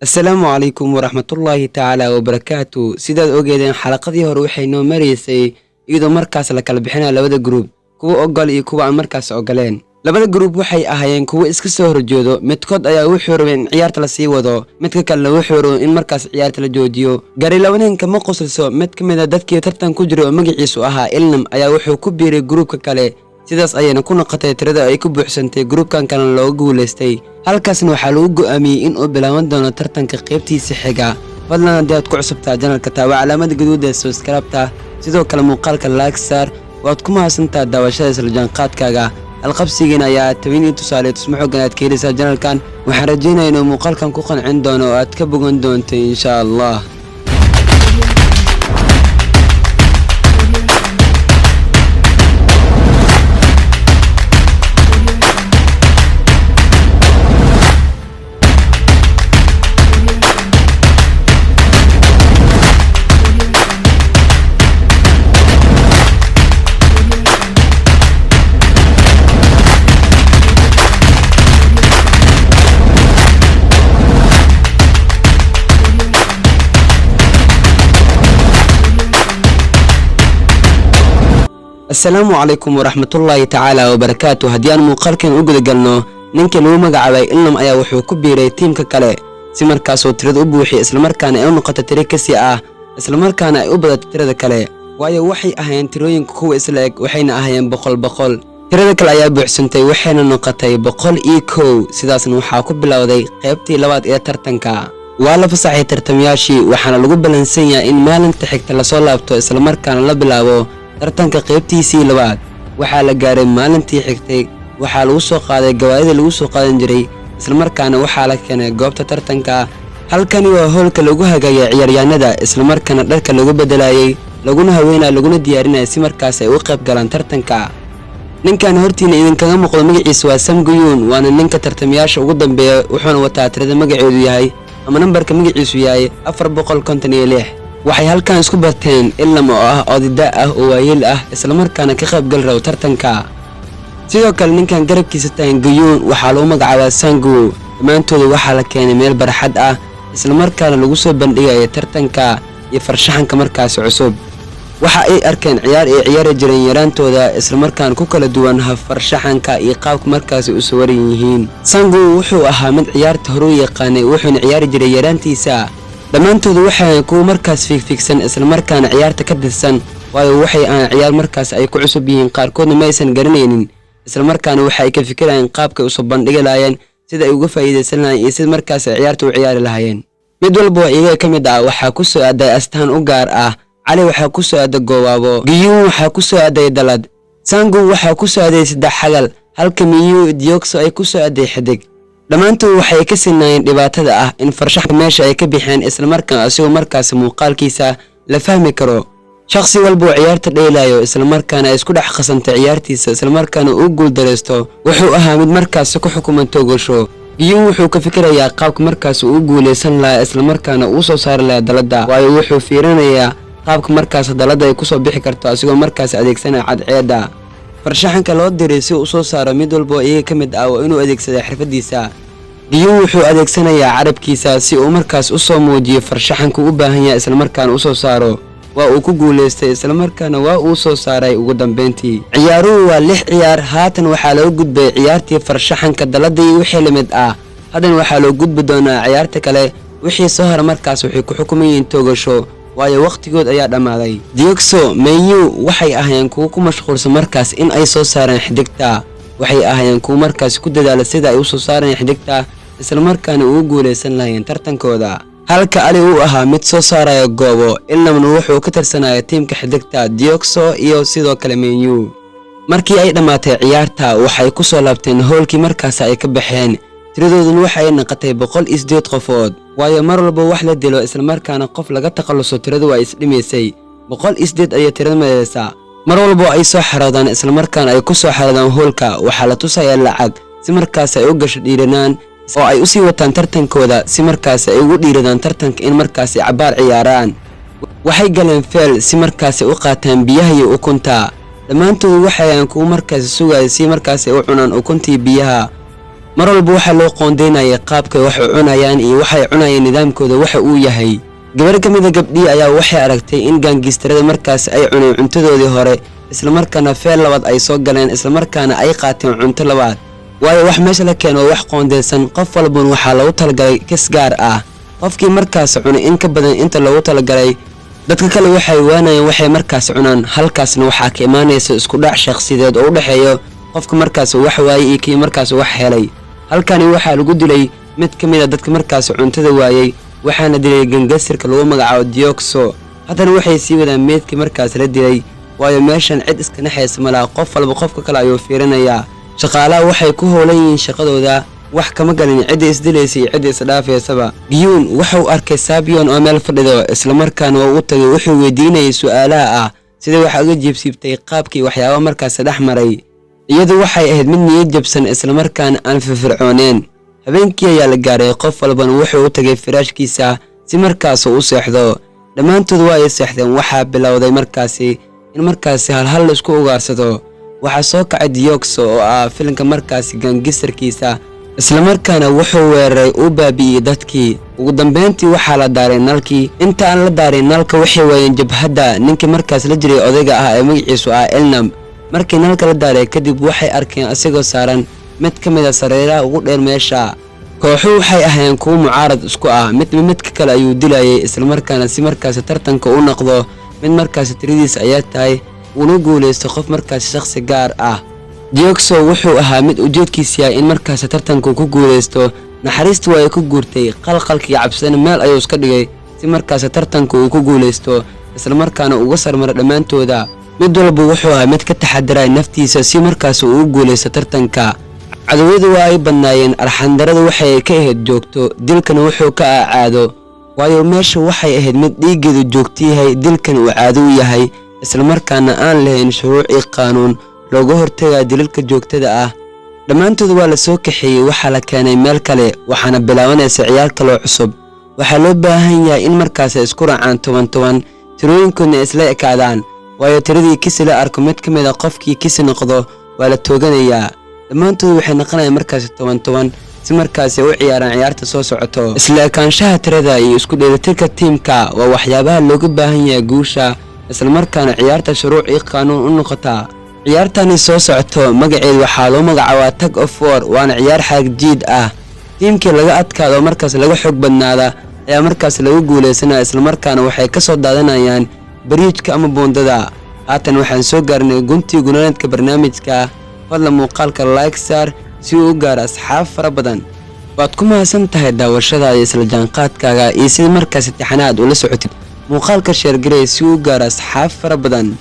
السلام عليكم ورحمة الله تعالى وبركاته. sidaad ogeedeen xalaqadii hore waxay noo mareysay iyadoo markaas la kala bixinaa labada group kuwa ogol iyo kuwa aan markaas ogoleen. labada group waxay ahaayeen kuwa iska soo horjeedo, midkood ayaa wuxuu rabay in ciyaarta la sii wado, midka kale wuxuu rabay in markaas ciyaarta la joojiyo. gari labaneenka ma qoslso, mid kamid ah dadkii tartan ku jiray oo magaciisu ahaa Ilnam ayaa wuxuu ku biiray groupka kale, sidaas ayayna ku noqotay tirada ay ku buuxsantay groupkan kalena looga guuleystay. halkaasna waxaa lagu go'aamiyey in uu bilaaban doono tartanka qaybtiisa xiga. fadlan haddii aad ku cusubtaa janalka taawa calaamada gaduud ee subscribe-ta, sidoo kale muuqaalka like saar, waad ku mahadsantaa daawashada isla jaanqaadkaaga. halqabsigiina ayaa tabin iyo tusaale tusmo xoogan aad ka helaysaa janalkan. waxaan rajaynayaa inuu muuqaalkan ku qancin doono oo aad ka bogan doonto insha Allah. السلام عليكم ورحمة الله تعالى وبركاته. هديان muuqaalkan u guda galno, ninka lagu magacaabay Ilnam ayaa wuxuu ku biiray tiimka kale si markaas uu tirada u buuxiyo isla markaana ay u noqoto tiro kasi ah, isla markaana ay u badato tirada kale. waayo waxay ahaayeen tirooyinka kuwa isla eg, waxayna ahaayeen boqol. tirada kale ayaa buuxsantay waxayna noqotay 101. sidaasna waxaa ku bilowday qaybtii labaad ee tartanka. waa la fasaxay tartamayaashii, waxaana lagu balansan yahay in maalinta xigta la soo laabto isla markaana la bilaabo tartanka qaybtiisii labaad. waxaa la gaaray maalintii xigtay, waxaa lagu soo qaaday gawaarida lagu soo qaadan jiray, isla markaana waxaa la keenay goobta tartanka. halkani waa hoolka lagu hagaayay ciyaaryahanada, isla markaana dharka lagu bedelayay, laguna haweenay laguna diyaarinay si markaas ay u qayb galaan tartanka. ninkan hortiina idinkaga muuqdo magaciisa waa Sam Guyun, waana ninka tartamayaasha ugu dambeeya, wuxuuna wataa tirada magaceedu yahay ama nambarka magaciisu yahay 456. waxay halkan isku barteen Ilnam oo ah odida ah oo waayeel ah, isla markaana ka qayb gal raw tartanka. sidoo kale ninkan garabkiisa taagan Guyun waxaa lagu magacaabaa Sangu. dhammaantooda waxaa la keenay meel barxad ah, isla markaana lagu soo bandhigay tartanka iyo farshaxanka markaas cusub. waxa ay arkeen ciyaar ay ciyaari jireen yaraantooda, isla markaana ku kala duwan farshaxanka iyo qaabka markaas u soo waran yihiin. Sangu wuxuu ahaa mid ciyaarta hore u yaqaanay, wuxuuna ciyaari jiray yaraantiisa. dhammaantooda waxay ku markaas fiigsan isla markaana ciyaarta ka dirsan, waayo waxay aan ciyaar markaas ay ku cusub yihiin, qaarkoodna ma aysan garanaynin, isla markaana waxay ka fikirayaan qaabka u soo bandhigi lahaayeen, sida ay uga faa'iideysan lahaayeen iyo sida markaas ay ciyaarta u ciyaari lahaayeen. mid walba iyaga ka mid ah waxaa ku soo aaday astaan u gaar ah. Cali waxaa ku soo aaday goowaabo, Guyun waxaa ku soo aaday dalad, Sangu waxaa ku soo aaday saddex xagal, halka Miyu Diokso ay ku soo aaday xidig. dhammaantood waxay ka sinaayeen dhibaatada ah in farshaxanka meesha ay ka bixeen, isla markaana asigoo markaas muuqaalkiisa la fahmi karo. shakhsi walba oo ciyaarta dheelayo isla markaana ay isku dhex qasantay ciyaartiisa, isla markaana uu guul dareysto, wuxuu ahaa mid markaas ku xukuman toogasho. Guyun wuxuu ka fikirayaa qaabka markaas uu guuleysan lahaa, isla markaana uu soo saari lahaa dalada, waayo wuxuu fiirinayaa qaabka markaas dalada ay ku soo bixi karto asigoo markaas adeegsanaya cadceeda. farshaxanka loo diray si uu soo saaro mid walba iyaga ka mid ah waa inuu adeegsado xirfadiisa. Guyun wuxuu adeegsanayaa carabkiisa si uu markaas u soo muujiyo farshaxanka u baahan yahay, isla markaana u soo saaro. waa uu ku guuleystay, isla markaana waa uu soo saaray ugu dambeyntii. ciyaaruhu waa 6 ciyaar. haatan waxaa loo gudbay ciyaartii farshaxanka dalada iyo wixii la mid ah. haddana waxaa loo gudbi doonaa ciyaarta kale. wixii soo hara markaas waxay ku xukuman yihiin toogasho, waayo waqtigood ayaa dhammaaday. Diokso, Miyu waxay ahaayeen kuwa ku mashquulsan markaas in ay soo saaraan xidigta. waxay ahaayeen kuwa markaas ku dadaala sida ay u soo saaraan xidigta, isla markaana ugu guuleysan lahaayeen tartankooda. halka Ali uu ahaa mid soo saaraya goobo, Ilnamna wuxuu ka tirsanaya tiimka xidigta Diokso iyo sidoo kale Miyu. markii ay dhammaatay ciyaarta waxay ku soo laabteen hoolkii markaas ay ka baxeen. tiradooduna waxay noqotay 108 qofood, waayo mar walba wax la dilo isla markaana qof laga takhaluso tiradu waa isdhimaysay. 108 ayay tirada madaysaa. mar walba ay soo xaroodaan isla markaana ay ku soo xaroodaan hoolka, waxaa la tusayaa lacag si markaas ay u gasho dhiiranaan oo ay u sii wataan tartankooda, si markaas ay ugu dhiiradaan tartanka in markaas ay cabaar ciyaaraan. waxay galeen feel si markaas ay u qaataan biyaha iyo ukunta. dhammaantood waxay aan kuwa markaas sugayay si markaas ay u cunaan ukuntii biyaha. mar walba waxaa loo qoondeynayay qaabkay wax u cunayaan iyo waxay cunayeen nidaamkooda waxa uu yahay. gabar ka mid a gabdhii ayaa waxay aragtay in gaangistarada markaas ay cuneen cuntadoodii hore islamarkaana feel labaad ay soo galeen islamarkaana ay qaateen cunto labaad. waayo wax meesha la keeno wax qoondeysan, qof walban waxaa loogu talagalay kis gaar ah. qofkii markaas cunay in ka badan inta loogu talagalay, dadka kale waxay waanayeen waxay markaas cunaan. halkaasna waxaa ka imaanaysa isku dhac shakhsiyadeed oo u dhexeeyo qofka markaas wax waayey iyo kii markaas wax helay. halkani waxaa lagu dilay mid ka mid a dadka markaas cuntada waayey, waxaana dilay gangasirka lagu magacaabo Diokso. haddana waxay sii wadaan meedkii markaas la dilay, waayo meeshan cid iska naxaysa malaha, qof walba qofka kale ayuu fiirinayaa. shaqaalaha waxay ku howlan yihiin shaqadooda, wax kama galin cidda isdilaysa iyo cidda isdhaafaysaba. Giyuun wuxuu arkay Sabion oo meel fadhido islamarkaana waa u tagay, wuxuu weydiinayay su'aalaha ah sida wax uga jiibsiibtay qaabkii waxyaabo markaas dhex maray. iyadu waxay ahayd mid niyad jabsan islamarkaana aan firfircooneen. habeenkii ayaa la gaaray, qof walbana wuxuu u tagay firaashkiisa si markaas u seexdo. dhammaantood waa ay seexdeen. waxaa bilowday markaasi in markaasi halhal la isku ugaarsado. waxaa soo kacay Diokso oo ah filimka markaasi gaangistarkiisa, islamarkaana wuxuu weeraray u baabi'iyey dadkii. ugu dambeyntii waxaa la daaray nalkii. inta aan la daarin nalka waxay waayeen jabhadda ninkii markaas la jiray odayga ah ee magaciisu ah Elnam. markii nalka la daaray kadib waxay arkeen asagoo saaran mid ka mid a sariiraha ugu dheer meesha. kooxu waxay ahaayeen kuwo mucaarad isku ah, midka kale ayuu dilayay islamarkaana si markaasi tartanka u noqdo mid markaasi tiradiisa ayaa tahay uuna guulaysto qof markaasi shakhsi gaar ah. Diokso wuxuu ahaa mid ujeedkiisa yahay in markaasi tartanku ku guulaysto. naxariistu waa ay ku guurtay, qalqalkii cabsana meel ayuu iska dhigay si markaasi tartanku uu ku guulaysto islamarkaana uga sarmaro dhammaantooda. mid walba wuxuu ahaa mid ka taxadaraya naftiisa si markaasi uu u guulaysto tartanka. cadawadu waa ay badnaayeen, arxandaradu waxay ka ahayd joogto, dilkana wuxuu ka caado. waayo meesha waxay ahayd mid dhiiggeedu joogto yahay, dilkan uu caado u yahay islamarkaana aan lahayn shuruuc iyo qaanuun looga hortagaa dilalka joogtada ah. dhammaantood waa la soo kaxeeyey, waxaa la keenay meel kale, waxaana bilaabanaysa ciyaar kaloo cusub. waxaa loo baahan yahay in markaas ay isku raacaan 10 tirooyinkoodna isla ekaadaan, waayo tiradii kisi la arko mid ka mid a qofkii kisi noqdo waa la tooganayaa. dhammaantood waxay noqonayaan markaasi 10 si markaasi u ciyaaraan ciyaarta soo socoto. isla ekaanshaha tirada iyo isku dheelitirka tiimka waa waxyaabaha looga baahan yahay guusha, islamarkaana ciyaarta shuruuc iyo qaanuun u noqota. ciyaartani soo socoto magaceedu waxaa loo magacaabaa Tug of War, waana ciyaar xarig jiid ah. tiimkii laga adkaado markaas laga xoog badnaada ayaa markaas lagu guuleysanaya, islamarkaana waxay ka soo daadanayaan bariijka ama boondada. haatan waxaan soo gaarnay guntii gunaanadka barnaamijka. fadlan muuqaalka like saar si uu u gaaro asxaab fara badan. waad ku mahadsan tahay daawashadaada isla jaanqaadkaaga iyo sida markaas imtixaanaad ula socotid. muuqaalka sheer gareey si uu u gaaro asxaab fara badan.